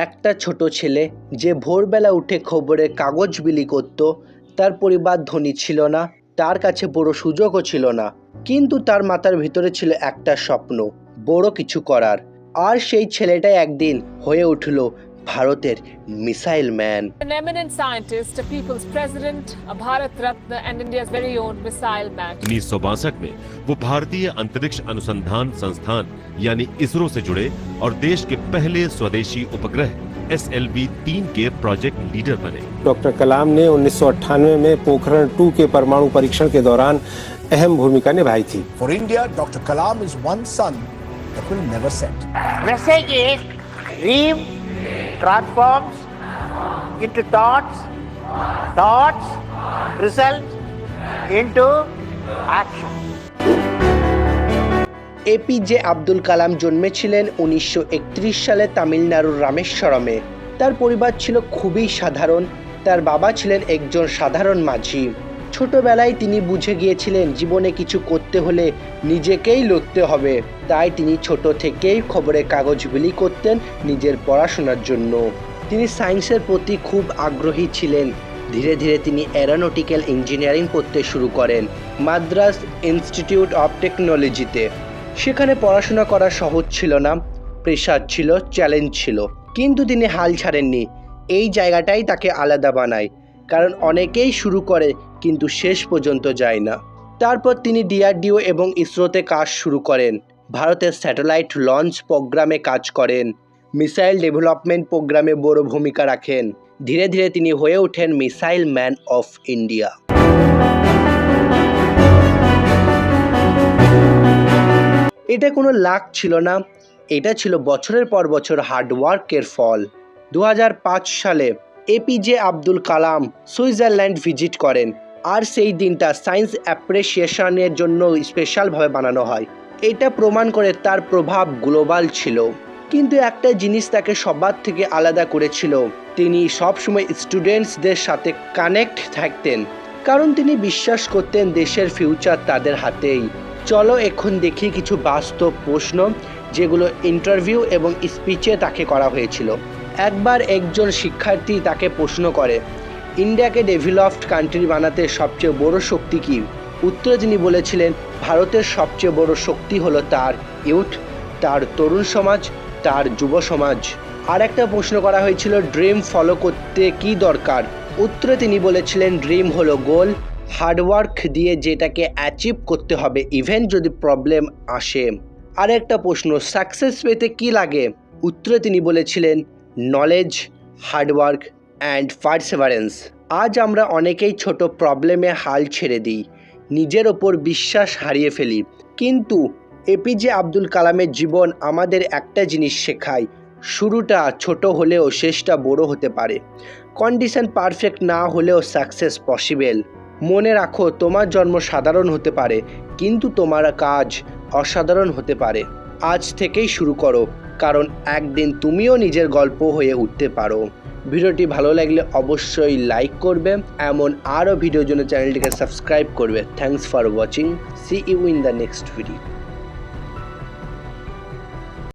একটা ছোট ছেলে যে ভোরবেলা উঠে খবরের কাগজ বিলি করত, তার পরিবার ধনী ছিল না, তার কাছে বড় সুযোগও ছিল না, কিন্তু তার মাথার ভিতরে ছিল একটা স্বপ্ন, বড় কিছু করার। আর সেই ছেলেটাই একদিন হয়ে উঠল ভারতের missile man. An eminent scientist, a people's president, a Bharat Ratna and India's very own missile man. 1962 में वो भारतीय अंतरिक्ष अनुसंधान संस्थान यानी इसरो से जुड़े और देश के पहले स्वदेशी उपग्रह SLV-3 के प्रोजेक्ट लीडर बने। डॉक्टर कलाम ने 1998 में पोखरण 2 के परमाणु परीक्षण के दौरान अहम भूमिका निभाई थी। For India, Dr. Kalam is one sun that will never set. Message is dream transforms into thoughts, thoughts result into action. APJ Abdul Kalam জন্মেছিলেন 1931 সালে তামিলনাড়ুর রামেশ্বরমে। তার পরিবার ছিল খুবই সাধারণ। তার বাবা ছিলেন একজন সাধারণ মাঝি। ছোটবেলায় তিনি বুঝে গিয়েছিলেন জীবনে কিছু করতে হলে নিজেকেই লড়তে হবে। তাই তিনি ছোট থেকেই খবরের কাগজ বিলি করতেন নিজের পড়াশোনার জন্য। তিনি সায়েন্সের প্রতি খুব আগ্রহী ছিলেন। ধীরে ধীরে তিনি এরোনটিক্যাল ইঞ্জিনিয়ারিং পড়তে শুরু করেন মাদ্রাজ ইনস্টিটিউট অফ টেকনোলজিতে। সেখানে পড়াশোনা করা সহজ ছিল না, প্রেশার ছিল, চ্যালেঞ্জ ছিল, কিন্তু তিনি হাল ছাড়েননি। এই জায়গাটাই তাকে আলাদা বানায়, কারণ অনেকেই শুরু করে কিন্তু শেষ পর্যন্ত যায় না। তারপর তিনি DRDO এবং ইসরোতে কাজ শুরু করেন। ভারতের স্যাটেলাইট লঞ্চ প্রোগ্রামে কাজ করেন, মিসাইল ডেভেলপমেন্ট প্রোগ্রামে বড় ভূমিকা রাখেন। ধীরে ধীরে তিনি হয়ে ওঠেন মিসাইল ম্যান অফ ইন্ডিয়া। এটা কোনো লাক ছিল না, এটা ছিল বছরের পর বছর হার্ডওয়ার্কের ফল। 2005 সালে এপিজে আব্দুল কালাম সুইজারল্যান্ড ভিজিট করেন, আর সেই দিনটা সায়েন্স অ্যাপ্রিসিয়েশনের জন্য স্পেশালভাবে বানানো হয়। এটা প্রমাণ করে তার প্রভাব গ্লোবাল ছিল। কিন্তু একটা জিনিস তাকে সবার থেকে আলাদা করেছিল, তিনি সবসময় স্টুডেন্টসদের সাথে কানেক্ট থাকতেন, কারণ তিনি বিশ্বাস করতেন দেশের ফিউচার তাদের হাতেই। চলো এখন দেখি কিছু বাস্তব প্রশ্ন যেগুলো ইন্টারভিউ এবং স্পিচে তাকে করা হয়েছিল। একবার একজন শিক্ষার্থী তাকে প্রশ্ন করে, ইন্ডিয়াকে ডেভেলপড কান্ট্রি বানাতে সবচেয়ে বড় শক্তি কী? উত্তরে তিনি বলেছিলেন, ভারতের সবচেয়ে বড় শক্তি হলো তার ইউথ, তার তরুণ সমাজ, তার যুব সমাজ। আর একটা প্রশ্ন করা হয়েছিল, ড্রিম ফলো করতে কি দরকার? উত্তরে তিনি বলেছিলেন, ড্রিম হলো গোল, হার্ডওয়ার্ক দিয়ে যেটাকে অ্যাচিভ করতে হবে ইভেন যদি প্রবলেম আসে। আর একটা প্রশ্ন, সাকসেস পেতে কি লাগে? উত্তরে তিনি বলেছিলেন, নলেজ, হার্ডওয়ার্ক অ্যান্ড পারসেভারেন্স। আজ আমরা অনেকেই ছোট প্রবলেমে হাল ছেড়ে দিই, নিজের ওপর বিশ্বাস হারিয়ে ফেলি, কিন্তু এপিজে আব্দুল কালামের জীবন আমাদের একটা জিনিস শেখায়, শুরুটা ছোট হলেও শেষটা বড় হতে পারে। কন্ডিশন পারফেক্ট না হলেও সাকসেস পসিবল। মনে রাখো, তোমার জন্ম সাধারণ হতে পারে, কিন্তু তোমার কাজ অসাধারণ হতে পারে। আজ থেকেই শুরু করো, কারণ একদিন তুমিও নিজের গল্প হয়ে উঠতে পারো। ভিডিওটি ভালো লাগলে অবশ্যই লাইক করবে, এমন আরও ভিডিওর জন্য চ্যানেলটিকে সাবস্ক্রাইব করবে। Thanks for watching, see you in the next video.